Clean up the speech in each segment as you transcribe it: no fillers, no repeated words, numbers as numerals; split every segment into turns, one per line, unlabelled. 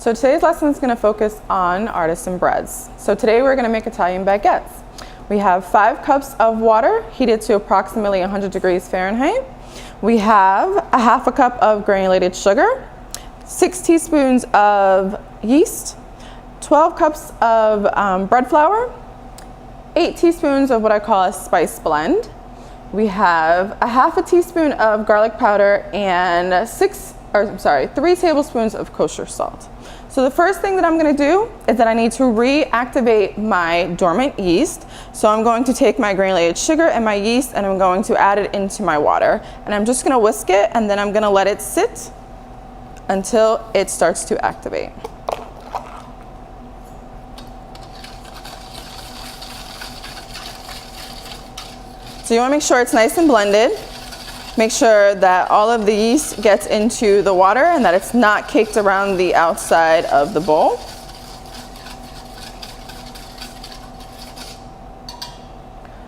So today's lesson is going to focus on artisan breads. So today we're going to make Italian baguettes. We have 5 cups of water heated to approximately 100 degrees Fahrenheit. We have a half a cup of granulated sugar, 6 teaspoons of yeast, 12 cups of bread flour, 8 teaspoons of what I call a spice blend. We have a half a teaspoon of garlic powder and 3 tablespoons of kosher salt. So the first thing that I'm going to do is that I need to reactivate my dormant yeast. So I'm going to take my granulated sugar and my yeast and I'm going to add it into my water. And I'm just going to whisk it and then I'm going to let it sit until it starts to activate. So you want to make sure it's nice and blended. Make sure that all of the yeast gets into the water and that it's not caked around the outside of the bowl.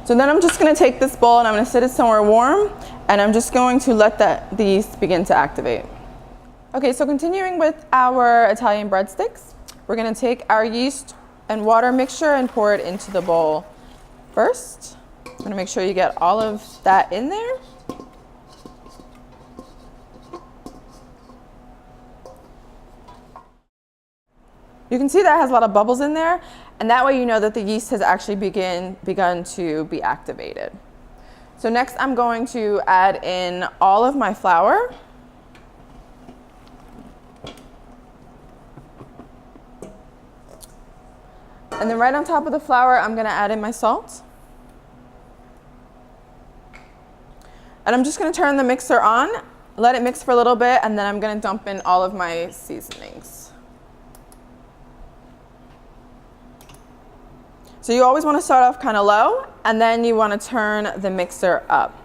So then I'm just going to take this bowl and I'm going to sit it somewhere warm and I'm just going to let the yeast begin to activate. Okay, so continuing with our Italian breadsticks, we're going to take our yeast and water mixture and pour it into the bowl first. I'm going to make sure you get all of that in there. You can see that has a lot of bubbles in there, and that way you know that the yeast has actually begun to be activated. So next I'm going to add in all of my flour. And then right on top of the flour, I'm going to add in my salt. And I'm just going to turn the mixer on, let it mix for a little bit, and then I'm going to dump in all of my seasonings. So you always want to start off kind of low, and then you want to turn the mixer up.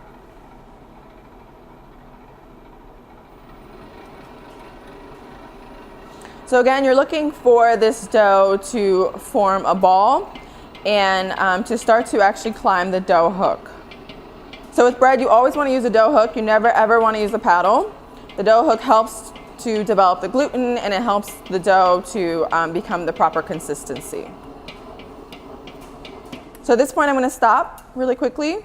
So again, you're looking for this dough to form a ball and to start to actually climb the dough hook. So with bread, you always want to use a dough hook. You never ever want to use a paddle. The dough hook helps to develop the gluten and it helps the dough to become the proper consistency. So at this point, I'm going to stop really quickly.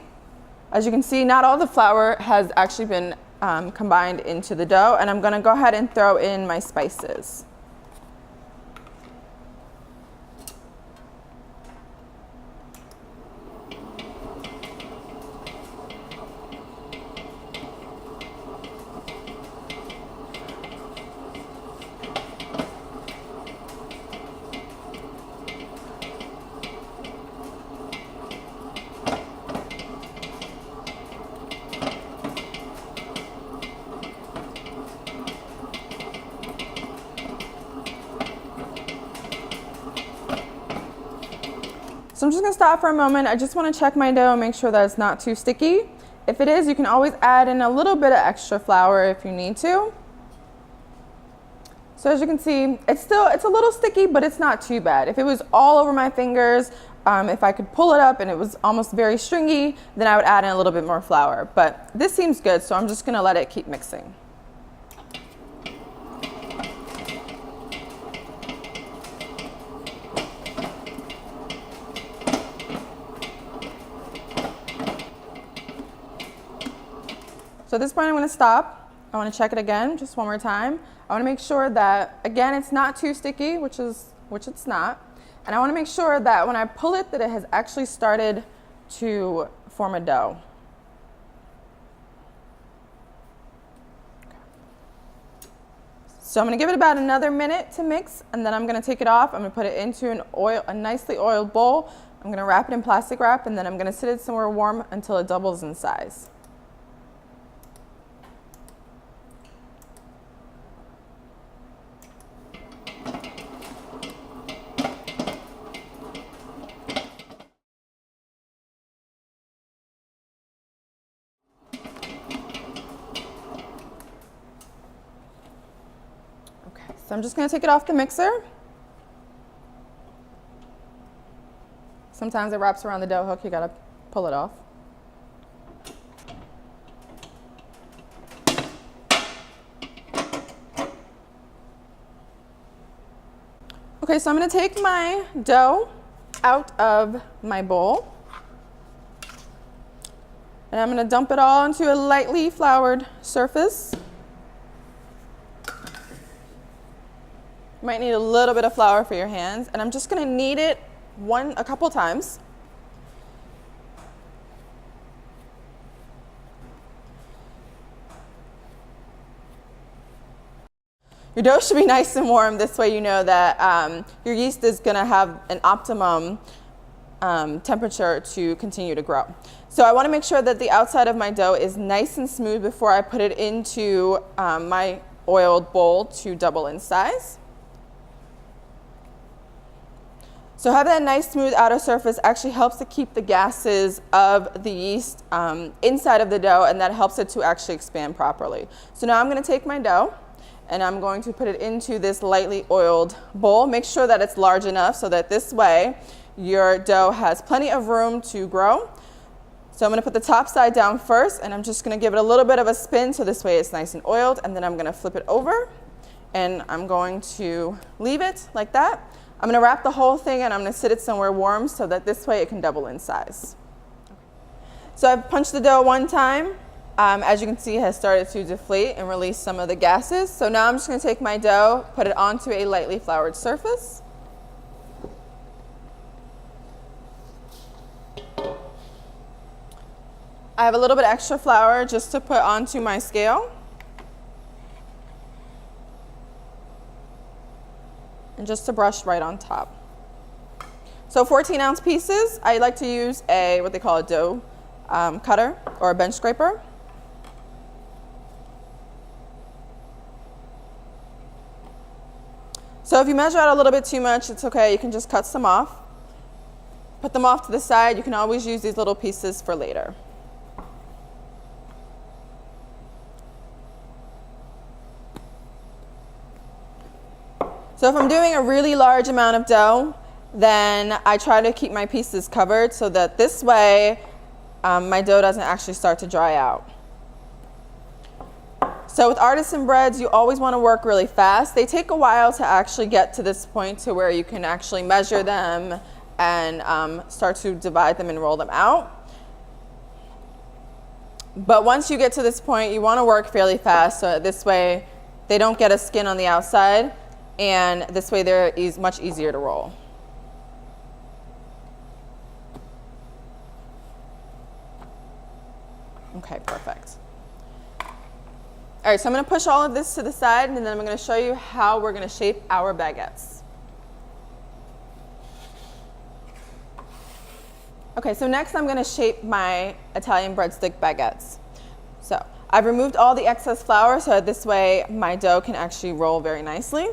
As you can see, not all the flour has actually been combined into the dough, and I'm going to go ahead and throw in my spices. So I'm just going to stop for a moment. I just want to check my dough and make sure that it's not too sticky. If it is, you can always add in a little bit of extra flour if you need to. So as you can see, it's a little sticky, but it's not too bad. If it was all over my fingers, if I could pull it up and it was almost very stringy, then I would add in a little bit more flour. But this seems good, so I'm just going to let it keep mixing. So at this point, I'm going to stop. I want to check it again, just one more time. I want to make sure that, again, it's not too sticky, which it's not. And I want to make sure that when I pull it, that it has actually started to form a dough. So I'm going to give it about another minute to mix, and then I'm going to take it off. I'm going to put it into a nicely oiled bowl. I'm going to wrap it in plastic wrap, and then I'm going to sit it somewhere warm until it doubles in size. So I'm just going to take it off the mixer. Sometimes it wraps around the dough hook, you got to pull it off. Okay, so I'm going to take my dough out of my bowl. And I'm going to dump it all into a lightly floured surface. You might need a little bit of flour for your hands, and I'm just going to knead it a couple times. Your dough should be nice and warm. This way you know that your yeast is going to have an optimum temperature to continue to grow. So I want to make sure that the outside of my dough is nice and smooth before I put it into my oiled bowl to double in size. So having that nice smooth outer surface actually helps to keep the gases of the yeast inside of the dough, and that helps it to actually expand properly. So now I'm going to take my dough and I'm going to put it into this lightly oiled bowl. Make sure that it's large enough so that this way your dough has plenty of room to grow. So I'm going to put the top side down first, and I'm just going to give it a little bit of a spin so this way it's nice and oiled, and then I'm going to flip it over and I'm going to leave it like that. I'm going to wrap the whole thing and I'm going to sit it somewhere warm so that this way it can double in size. So I've punched the dough one time. As you can see, it has started to deflate and release some of the gases. So now I'm just going to take my dough, put it onto a lightly floured surface. I have a little bit extra flour just to put onto my scale. And just to brush right on top. So 14-ounce pieces, I like to use what they call a dough cutter or a bench scraper. So if you measure out a little bit too much, it's okay, you can just cut some off. Put them off to the side. You can always use these little pieces for later. So if I'm doing a really large amount of dough, then I try to keep my pieces covered so that this way my dough doesn't actually start to dry out. So with artisan breads, you always want to work really fast. They take a while to actually get to this point to where you can actually measure them and start to divide them and roll them out. But once you get to this point, you want to work fairly fast so that this way they don't get a skin on the outside, and this way they're much easier to roll. Okay, perfect. All right, so I'm going to push all of this to the side, and then I'm going to show you how we're going to shape our baguettes. Okay, so next I'm going to shape my Italian breadstick baguettes. So I've removed all the excess flour so that this way my dough can actually roll very nicely.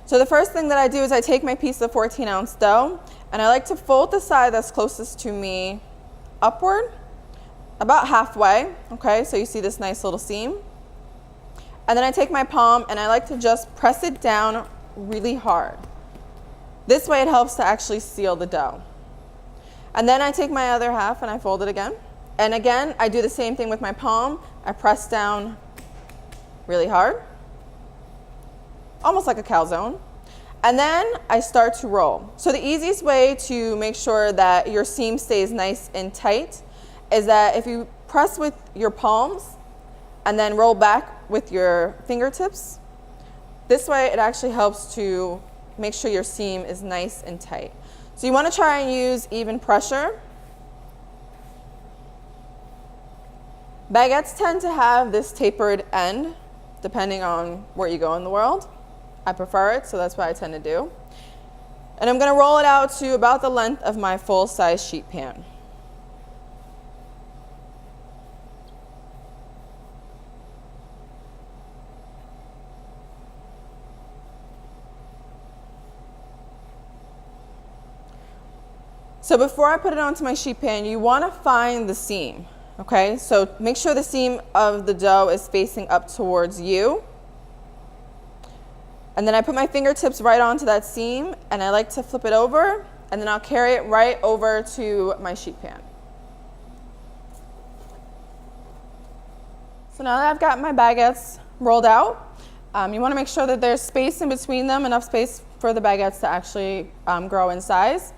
So the first thing that I do is I take my piece of 14-ounce dough, and I like to fold the side that's closest to me upward, about halfway, okay? So you see this nice little seam. And then I take my palm and I like to just press it down really hard. This way it helps to actually seal the dough. And then I take my other half and I fold it again. And again, I do the same thing with my palm. I press down really hard, almost like a calzone. And then I start to roll. So the easiest way to make sure that your seam stays nice and tight is that if you press with your palms and then roll back with your fingertips, this way it actually helps to make sure your seam is nice and tight. So you want to try and use even pressure. Baguettes tend to have this tapered end depending on where you go in the world. I prefer it, so that's what I tend to do. And I'm going to roll it out to about the length of my full-size sheet pan. So before I put it onto my sheet pan, you want to find the seam, okay? So make sure the seam of the dough is facing up towards you. And then I put my fingertips right onto that seam, and I like to flip it over, and then I'll carry it right over to my sheet pan. So now that I've got my baguettes rolled out, you want to make sure that there's space in between them, enough space for the baguettes to actually grow in size.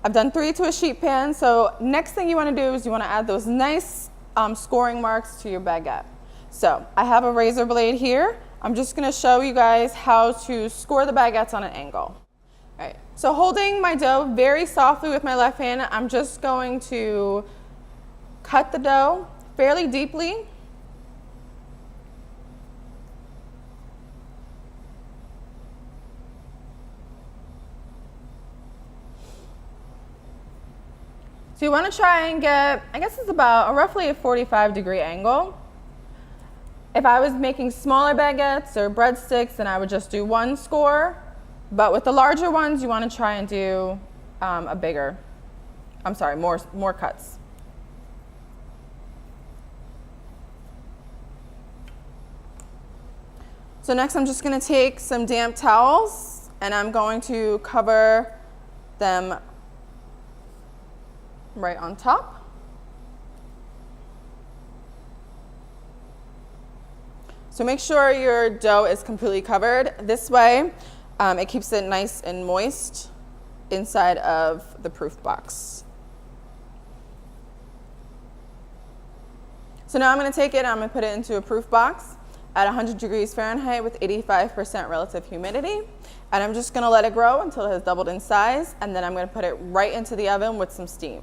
I've done 3 to a sheet pan, so next thing you want to do is you want to add those nice scoring marks to your baguette. So I have a razor blade here. I'm just going to show you guys how to score the baguettes on an angle. All right, so holding my dough very softly with my left hand, I'm just going to cut the dough fairly deeply. So you want to try and get, I guess it's about roughly a 45-degree angle. If I was making smaller baguettes or breadsticks, then I would just do 1 score. But with the larger ones, you want to try and do more cuts. So next I'm just going to take some damp towels and I'm going to cover them right on top. So make sure your dough is completely covered. This way, it keeps it nice and moist inside of the proof box. So now I'm going to take it and I'm going to put it into a proof box at 100 degrees Fahrenheit with 85% relative humidity. And I'm just going to let it grow until it has doubled in size, and then I'm going to put it right into the oven with some steam.